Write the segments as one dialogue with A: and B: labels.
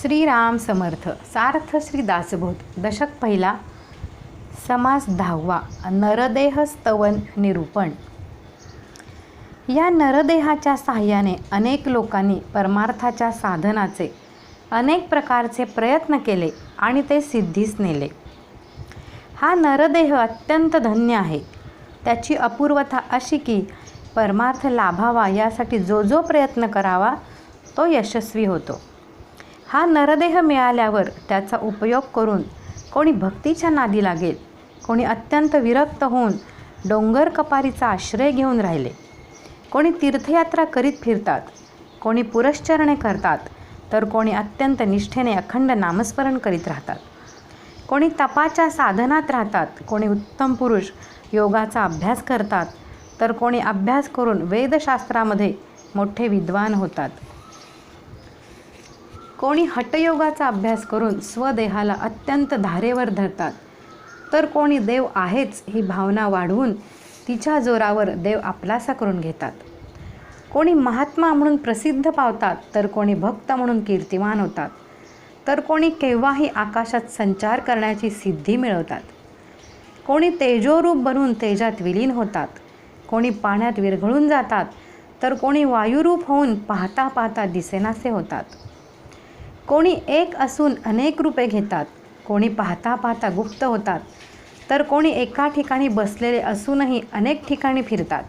A: श्रीराम समर्थ सार्थ श्री दासबोध दशक पहिला समास 10वा नरदेह स्तवन निरूपण। या नरदेहाच्या साहाय्याने अनेक लोकांनी परमार्थाच्या साधनाचे अनेक प्रकारचे प्रयत्न केले आणि ते सिद्धीस नेले। हा नरदेह अत्यंत धन्य आहे। त्याची अपूर्वता अशी की परमार्थ लाभावा यासाठी जो जो प्रयत्न करावा तो यशस्वी होतो। हा नरदेह मिळाल्यावर त्याचा उपयोग करून कोणी भक्तीच्या नादी लागेल, कोणी अत्यंत विरक्त होऊन डोंगर कपारीचा आश्रय घेऊन राहिले, कोणी तीर्थयात्रा करीत फिरतात, कोणी पुरश्चरणे करतात, तर कोणी अत्यंत निष्ठेने अखंड नामस्मरण करीत राहतात, कोणी तपाच्या साधनात राहतात, कोणी उत्तम पुरुष योगाचा अभ्यास करतात, तर कोणी अभ्यास करून वेदशास्त्रामध्ये मोठे विद्वान होतात, कोणी हठयोगाचा अभ्यास करून स्वदेहाला अत्यंत धारेवर धरतात, तर कोणी देव आहेच ही भावना वाढवून तिच्या जोरावर देव आपलासा करून घेतात, कोणी महात्मा म्हणून प्रसिद्ध पावतात, तर कोणी भक्त म्हणून कीर्तिमान होतात, तर कोणी केव्हाही आकाशात संचार करण्याची सिद्धी मिळवतात, कोणी तेजोरूप बनून तेजात विलीन होतात, कोणी पाण्यात विरघळून जातात, तर कोणी वायुरूप होऊन पाहता पाहता दिसेनासे होतात, कोणी एक असून अनेक रूपे घेतात, कोणी पाहता पाहता गुप्त होतात, तर कोणी एका ठिकाणी बसलेले असूनही अनेक ठिकाणी फिरतात,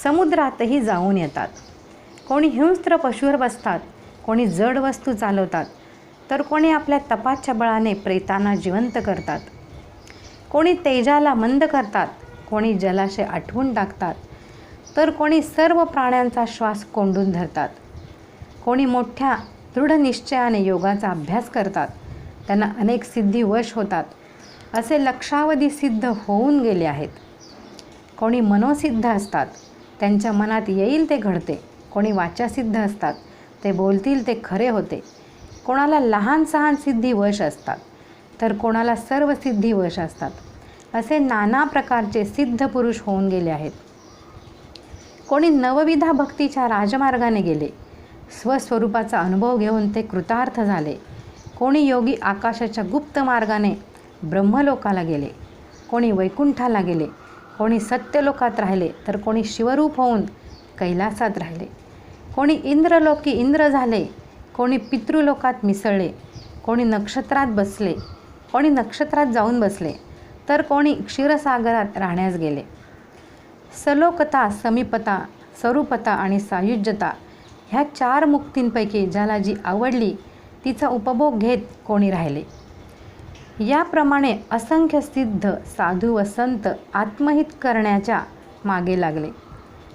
A: समुद्रातही जाऊन येतात, कोणी हिंस्त्र पशुवर बसतात, कोणी जड वस्तू चालवतात, तर कोणी आपल्या तपाच्या बळाने प्रेतांना जिवंत करतात, कोणी तेजाला मंद करतात, कोणी जलाशय आटवून टाकतात, तर कोणी सर्व प्राण्यांचा श्वास कोंडून धरतात, कोणी मोठ्या दृढ निश्चयाने योगाचा अभ्यास करतात, त्यांना अनेक सिद्धी वश होतात, असे लक्षावधी सिद्ध होऊन गेले आहेत, कोणी मनोसिद्ध असतात, त्यांच्या मनात येईल ते घडते, कोणी वाचासिद्ध असतात, ते बोलतील ते खरे होते, कोणाला लहान सहान सिद्धी वश असतात, तर कोणाला सर्व सिद्धी वश असतात, असे नाना प्रकारचे सिद्ध पुरुष होऊन गेले आहेत, कोणी नवविधा भक्तीच्या राजमार्गाने गेले, स्वस्वरूपाचा अनुभव घेऊन ते कृतार्थ झाले, कोणी योगी आकाशाच्या गुप्त मार्गाने ब्रह्मलोकाला गेले, कोणी वैकुंठाला गेले, कोणी सत्यलोकात राहिले, तर कोणी शिवरूप होऊन कैलासात राहिले, कोणी इंद्रलोकी इंद्र झाले, कोणी पितृलोकात मिसळले, कोणी नक्षत्रात बसले, कोणी नक्षत्रात जाऊन बसले, तर कोणी क्षीरसागरात राहण्यास गेले। सलोकता, समीपता, स्वरूपता आणि सायुज्यता ह्या 4 मुक्तींपैकी ज्याला जी आवडली तिचा उपभोग घेत कोणी राहिले। याप्रमाणे असंख्य सिद्ध साधू व संत आत्महित करण्याच्या मागे लागले।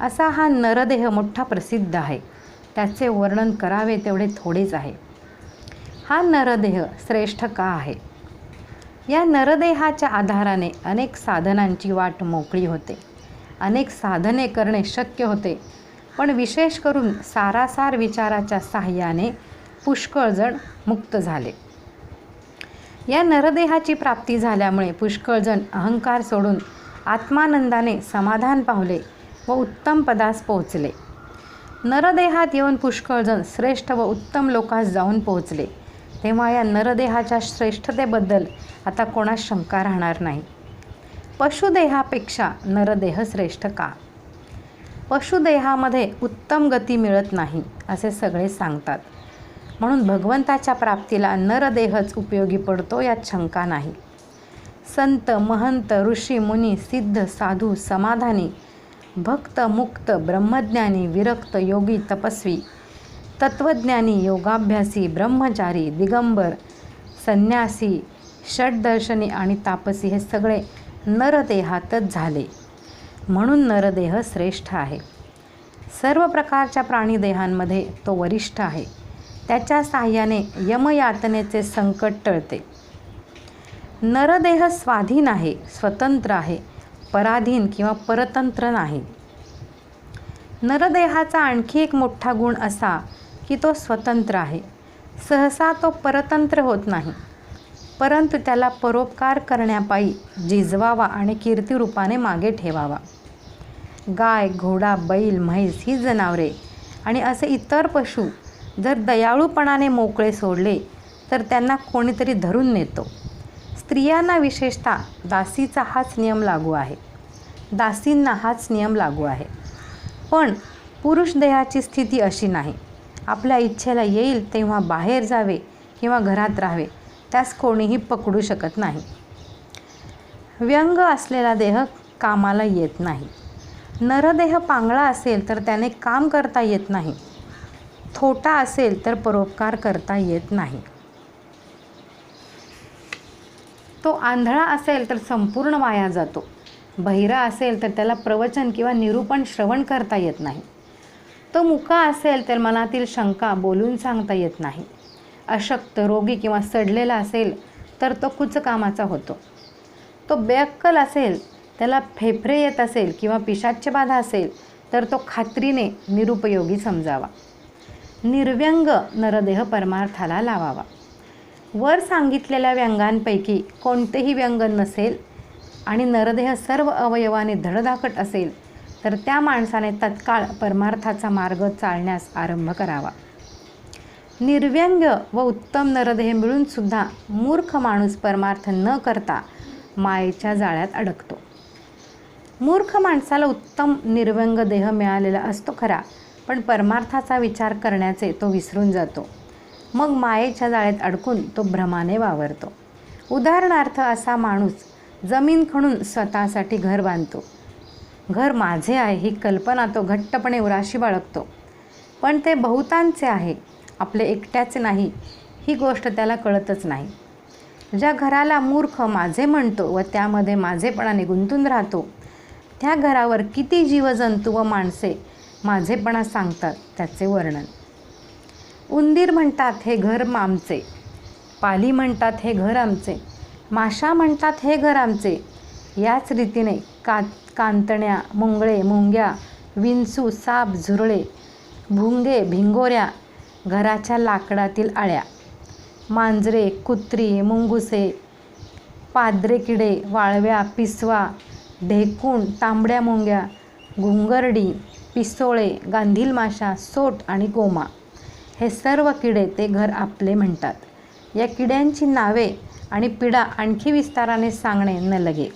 A: असा हा नरदेह मोठा प्रसिद्ध आहे। त्याचे वर्णन करावे तेवढे थोडेच आहे। हा नरदेह श्रेष्ठ का आहे? या नरदेहाच्या आधाराने अनेक साधनांची वाट मोकळी होते, अनेक साधने करणे शक्य होते, पण विशेष करून सारासार विचाराच्या साहाय्याने पुष्कळ जण मुक्त झाले। या नरदेहाची प्राप्ती झाल्यामुळे पुष्कळ जण अहंकार सोडून आत्मानंदाने समाधान पावले व उत्तम पदास पोहोचले। नरदेहात येऊन पुष्कळ जण श्रेष्ठ व उत्तम लोकास जाऊन पोहोचले। तेव्हा या नरदेहाच्या श्रेष्ठतेबद्दल आता कोणास शंका राहणार नाही। पशुदेहापेक्षा नरदेह श्रेष्ठ का? पशुदेहामध्ये उत्तम गती मिळत नाही असे सगळे सांगतात, म्हणून भगवंताच्या प्राप्तीला नरदेहच उपयोगी पडतो यात शंका नाही। संत, महंत, ऋषी, मुनी, सिद्ध, साधू, समाधानी, भक्त, मुक्त, ब्रह्मज्ञानी, विरक्त, योगी, तपस्वी, तत्वज्ञानी, योगाभ्यासी, ब्रह्मचारी, दिगंबर, संन्यासी, षड्दर्शनी आणि तापसी हे सगळे नरदेहातच झाले, म्हणून नरदेह श्रेष्ठ आहे। सर्व प्रकारच्या प्राणीदेहांमध्ये तो वरिष्ठ आहे। त्याच्या साहाय्याने यमयातनेचे संकट टळते। नरदेह स्वाधीन आहे, स्वतंत्र आहे, पराधीन किंवा परतंत्र नाही। नरदेहाचा आणखी एक मोठा गुण असा की तो स्वतंत्र आहे। सहसा तो परतंत्र होत नाही, परंतु त्याला परोपकार करण्यापायी झिजवावा आणि कीर्तिरूपाने मागे ठेवावा। गाय, घोडा, बैल, म्हैस ही जनावरे आणि असे इतर पशु जर दयाळूपणाने मोकळे सोडले तर त्यांना कोणीतरी धरून नेतो. स्त्रियांना विशेषतः दासीचा हाच नियम लागू आहे. दासींना हाच नियम लागू आहे. पण पुरुष देहाची स्थिती अशी नाही. आपल्या इच्छेला येईल तेव्हा बाहेर जावे किंवा घरात राहावे, त्यास कोणीही पकडू शकत नाही. व्यंग असलेला देह कामाला येत नाही. नरदेह पांगळा असेल तर त्याने काम करता येत नाही. थोटा असेल तर परोपकार करता येत नाही. तो आंधळा असेल तर संपूर्ण वाया जातो. बहिरा असेल तर त्याला प्रवचन किंवा निरूपण श्रवण करता येत नाही. तो मुका असेल तर मनातील शंका बोलून सांगता येत नाही. अशक्त, रोगी किंवा सडलेला असेल तर तो कुचकामाचा होतो. तो बेअक्कल असेल, त्याला फेफरे येत असेल किंवा पिशाच्यबाधा असेल तर तो खात्रीने निरुपयोगी समजावा. निर्व्यंग नरदेह परमार्थाला लावावा. वर सांगितलेल्या व्यंगांपैकी कोणतेही व्यंग नसेल आणि नरदेह सर्व अवयवाने धडधाकट असेल तर त्या माणसाने तत्काळ परमार्थाचा मार्ग चालण्यास आरंभ करावा. निर्व्यंग व उत्तम नरदेह मिळून सुद्धा मूर्ख माणूस परमार्थ न करता मायेच्या जाळ्यात अडकतो. मूर्ख माणसाला उत्तम निर्व्यंग देह मिळालेला असतो खरा, पण परमार्थाचा विचार करण्याचे तो विसरून जातो. मग मायेच्या जाळ्यात अडकून तो भ्रमाने वावरतो. उदाहरणार्थ, असा माणूस जमीन खणून स्वतःसाठी घर बांधतो. घर माझे आहे ही कल्पना तो घट्टपणे उराशी बाळगतो. पण ते बहुतांचे आहे, आपले एकट्याचे नाही ही गोष्ट त्याला कळतच नाही. ज्या घराला मूर्ख माझे म्हणतो व त्यामध्ये माझेपणाने गुंतून राहतो, त्या घरावर किती जीवजंतू व माणसे माझेपणा सांगतात त्याचे वर्णन. उंदीर म्हणतात हे घर आमचे, पाली म्हणतात हे घर आमचे, माशा म्हणतात हे घर आमचे. याच रीतीने कांतण्या, मुंगळे, मुंग्या, विंचू, साप, झुरळे, भुंगे, भिंगोऱ्या, घराच्या लाकडातील आळ्या, मांजरे, कुत्री, मुंगुसे, पादरे किडे, वाळव्या, पिसवा, ढेकूण, तांबड्या मुंग्या, घुंगरडी, पिसोळे, गांधील माशा, सोट आणि गोमा हे सर्व किडे ते घर आपले म्हणतात. या किड्यांची नावे आणि पिडा आणखी विस्ताराने सांगणे न लगे.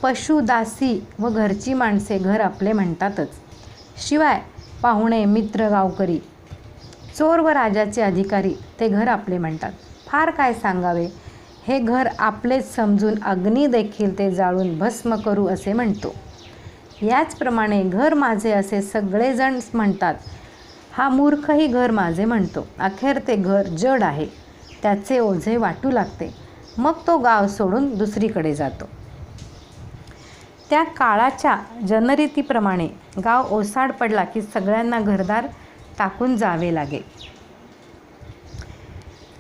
A: पशु, दासी व घरची माणसे घर आपले म्हणतातच. शिवाय पाहुणे, मित्र, गावकरी, चोर व राजाचे अधिकारी ते घर आपले म्हणतात. फार काय सांगावे, हे घर आपलेच समजून अग्नी देखील ते जाळून भस्म करू असे म्हणतो. याचप्रमाणे घर माझे असे सगळेजण म्हणतात. हा मूर्खही घर माझे म्हणतो. अखेर ते घर जड आहे, त्याचे ओझे वाटू लागते. मग तो गाव सोडून दुसरीकडे जातो. त्या काळाच्या जनरीतीप्रमाणे गाव ओसाड पडला की सगळ्यांना घरदार टाकून जावे लागे.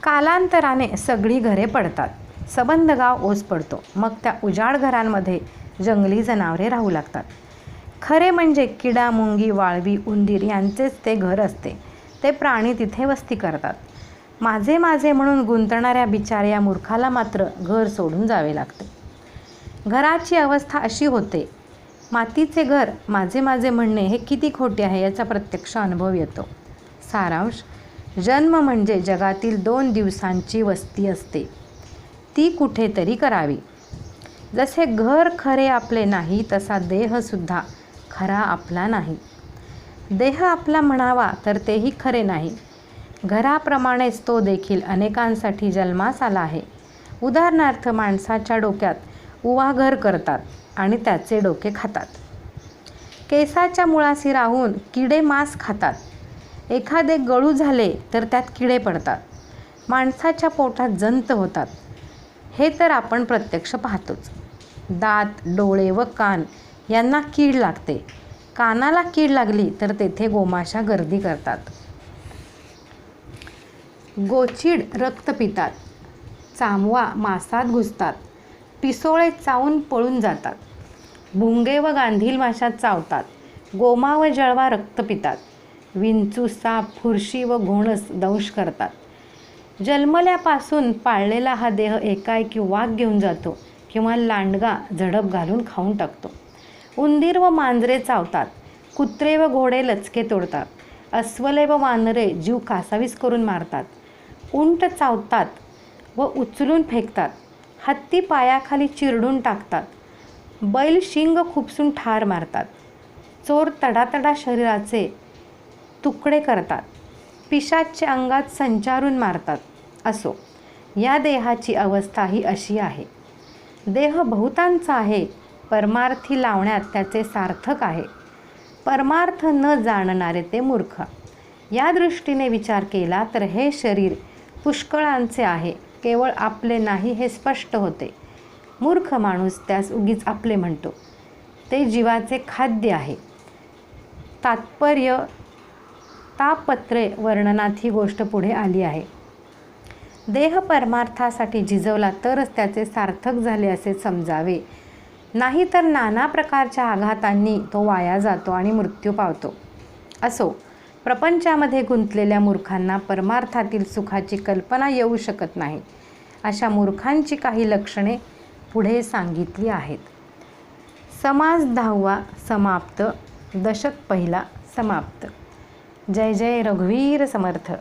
A: कालांतराने सगळी घरे पडतात. सबंध गाव ओस पडतो. मग त्या उजाड घरांमध्ये जंगली जनावरे राहू लागतात. खरे म्हणजे किडा, मुंगी, वाळवी, उंदीर यांचेच ते घर असते. ते प्राणी तिथे वस्ती करतात. माझे माझे म्हणून गुंतणाऱ्या बिचाऱ्या मूर्खाला मात्र घर सोडून जावे लागते. घराची अवस्था अशी होते. मातीचे घर माझे माझे म्हणणे हे किती खोटे आहे याचा प्रत्यक्ष अनुभव येतो. सारांश: जन्म म्हणजे जगातील 2 दिवसांची वस्ती असते, ती कुठेतरी करावी. जसे घर खरे आपले नाही तसा देहसुद्धा खरा आपला नाही. देह आपला म्हणावा तर तेही खरे नाही. घराप्रमाणेच तो देखील अनेकांसाठी जन्मास आला आहे. उदाहरणार्थ, माणसाच्या डोक्यात उवाघर करतात आणि त्याचे डोके खातात. केसाच्या मुळाशी राहून किडे मांस खातात. एखादे गळू झाले तर त्यात किडे पडतात. माणसाच्या पोटात जंत होतात. हे तर आपण प्रत्यक्ष पाहतोच. दात, डोळे व कान यांना कीड लागते. कानाला कीड लागली तर तेथे गोमाशा गर्दी करतात. गोचिड रक्त पितात. चामवा मासात घुसतात. पिसोळे चावून पळून जातात. भुंगे व गांधील माशा चावतात. गोमा व जळवा रक्त पितात. विंचू, साप, फुरशी व घोणस दंश करतात. जन्मल्यापासून पाळलेला हा देह एकाएकी वाघ घेऊन जातो किंवा लांडगा झडप घालून खाऊन टाकतो. उंदीर व मांजरे चावतात. कुत्रे व घोडे लचके तोडतात. अस्वले व वानरे जीव कासावीस करून मारतात. उंट चावतात व उचलून फेकतात. हत्ती पायाखाली चिरडून टाकतात. बैल शिंग खुपसून ठार मारतात. चोर तडातडा शरीराचे तुकडे करतात. पिशाच्चे अंगात संचारून मारतात. असो, या देहाची अवस्था ही अशी आहे. देह बहुतांचा आहे, परमार्थी लावण्यात त्याचे सार्थक आहे. परमार्थ न जाणणारे ते मूर्ख. या दृष्टीने विचार केला तर हे शरीर पुष्कळांचे आहे, केवळ आपले नाही हे स्पष्ट होते. मूर्ख माणूस त्यास उगीच आपले म्हणतो. ते जीवाचे खाद्य आहे. तापत्रे वर्णनात ही गोष्ट पुढे आली आहे. देह परमार्थासाठी झिजवला तरच त्याचे सार्थक झाले असे समजावे, नाहीतर नाना प्रकारच्या आघातांनी तो वाया जातो आणि मृत्यू पावतो. असो, प्रपंचामध्ये गुंतलेल्या मूर्खांना परमार्थातील सुखाची कल्पना येऊ शकत नाही. अशा मूर्खांची काही लक्षणे पुढे सांगितली आहेत. समास 10वा समाप्त. दशक पहिला समाप्त. जय जय रघुवीर समर्थ.